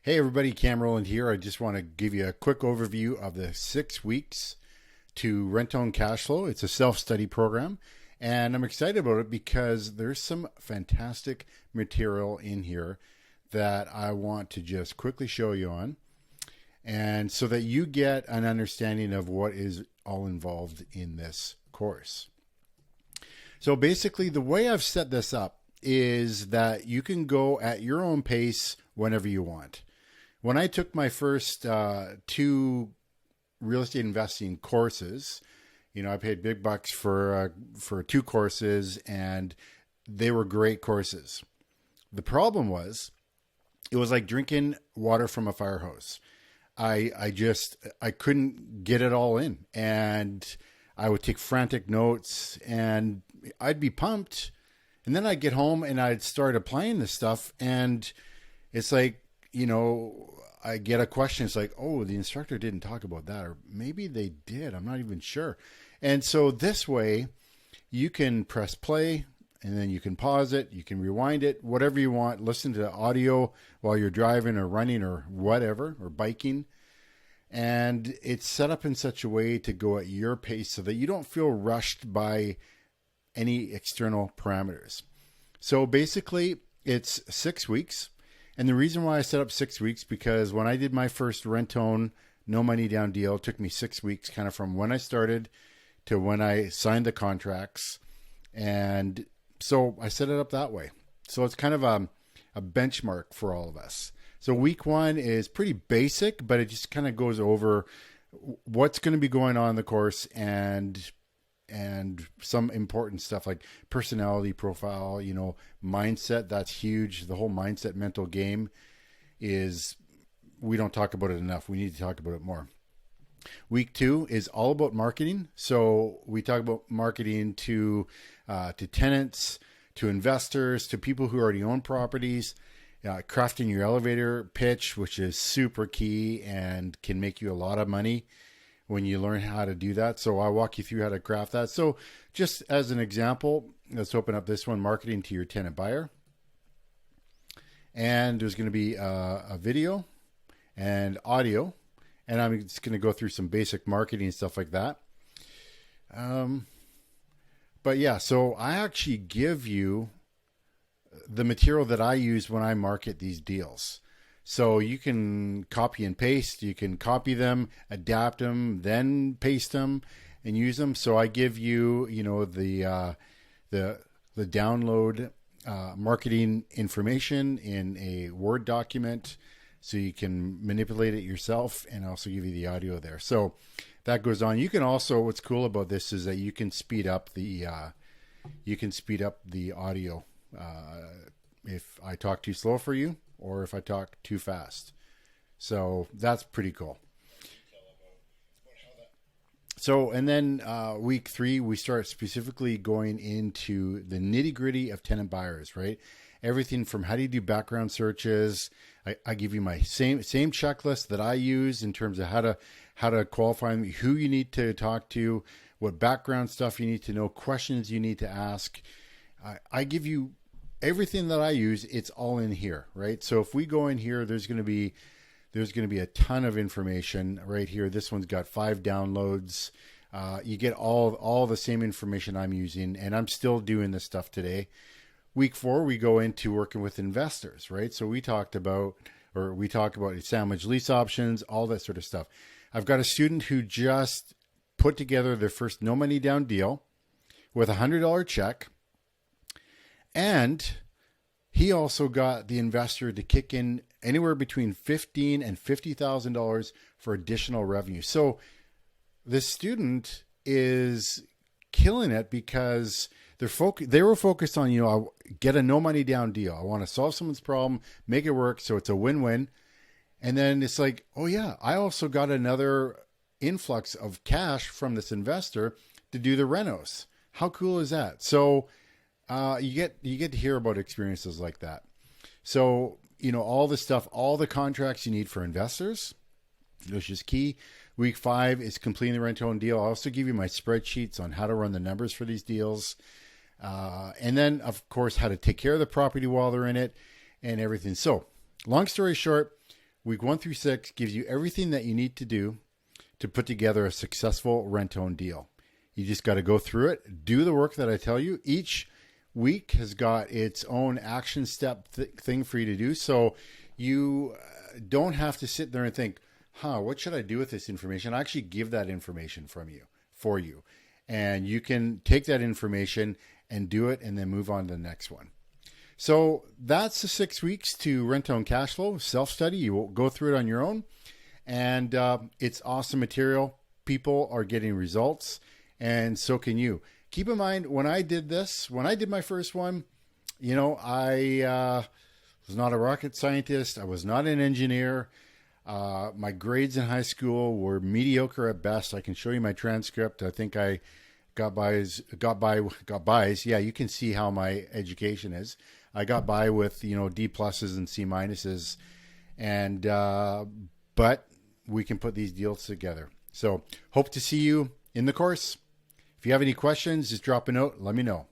Hey everybody, Cam Roland here. I just want to give you a quick overview of the 6 weeks to rent-own cash flow. It's a self-study program, and I'm excited about it because there's some fantastic material in here that I want to just quickly show you on, and so that you get an understanding of what is all involved in this course. So basically, the way I've set this up is that you can go at your own pace whenever you want. When I took my first two real estate investing courses, I paid big bucks for two courses, and they were great courses. The problem was, it was like drinking water from a fire hose. I couldn't get it all in, and I would take frantic notes, and I'd be pumped, and then I'd get home and I'd start applying this stuff, and it's like, I get a question. It's like, oh, the instructor didn't talk about that, or maybe they did. I'm not even sure. And so this way you can press play, and then you can pause it. You can rewind it, whatever you want. Listen to the audio while you're driving or running or whatever, or biking. And it's set up in such a way to go at your pace so that you don't feel rushed by any external parameters. So basically it's 6 weeks. And the reason why I set up 6 weeks, because when I did my first rent-own, no money down deal, it took me 6 weeks, kind of from when I started to when I signed the contracts. And so I set it up that way. So it's kind of a benchmark for all of us. So week one is pretty basic, but it just kind of goes over what's going to be going on in the course and some important stuff like personality profile, mindset. That's huge. The whole mindset mental game we don't talk about it enough. We need to talk about it more. Week two is all about marketing. So we talk about marketing to tenants, to investors, to people who already own properties, crafting your elevator pitch, which is super key and can make you a lot of money when you learn how to do that. So I'll walk you through how to craft that. So just as an example, let's open up this one, marketing to your tenant buyer. And there's going to be a video and audio, and I'm just going to go through some basic marketing and stuff like that. But yeah, so I actually give you the material that I use when I market these deals. So you can copy and paste, you can copy them, adapt them, then paste them and use them. So I give you, the download marketing information in a Word document so you can manipulate it yourself, and also give you the audio there. So that goes on. You can also, what's cool about this is that you can speed up the audio if I talk too slow for you, or if I talk too fast. So that's pretty cool. So, and then week three, we start specifically going into the nitty gritty of tenant buyers, right? Everything from how do you do background searches. I give you my same checklist that I use in terms of how to qualify them, who you need to talk to, what background stuff you need to know, questions you need to ask. I give you everything that I use. It's all in here, right? So if we go in here, there's going to be a ton of information right here. This one's got 5 downloads. You get all the same information I'm using, and I'm still doing this stuff today. Week 4, we go into working with investors, right? So we talk about sandwich lease options, all that sort of stuff. I've got a student who just put together their first no money down deal with a $100 check. And he also got the investor to kick in anywhere between $15,000 and $50,000 for additional revenue. So the student is killing it because they were focused on, I'll get a no money down deal. I want to solve someone's problem, make it work, so it's a win-win. And then it's like, oh yeah, I also got another influx of cash from this investor to do the renos. How cool is that? So you get to hear about experiences like that. So, all the stuff, all the contracts you need for investors, which is key. Week 5 is completing the rent-own deal. I'll also give you my spreadsheets on how to run the numbers for these deals. And then, of course, how to take care of the property while they're in it and everything. So, long story short, week 1 through 6 gives you everything that you need to do to put together a successful rent-own deal. You just got to go through it, do the work that I tell you. Each week has got its own action step thing for you to do. So you don't have to sit there and think, what should I do with this information? I actually give that information for you. And you can take that information and do it and then move on to the next one. So that's the 6 weeks to rent-own cash flow, self-study. You will go through it on your own. And it's awesome material. People are getting results, and so can you. Keep in mind, when I did my first one, I was not a rocket scientist. I was not an engineer. My grades in high school were mediocre at best. I can show you my transcript. I think I got bys. Yeah, you can see how my education is. I got by with, D pluses and C minuses, and but we can put these deals together. So hope to see you in the course. If you have any questions, just drop a note. Let me know.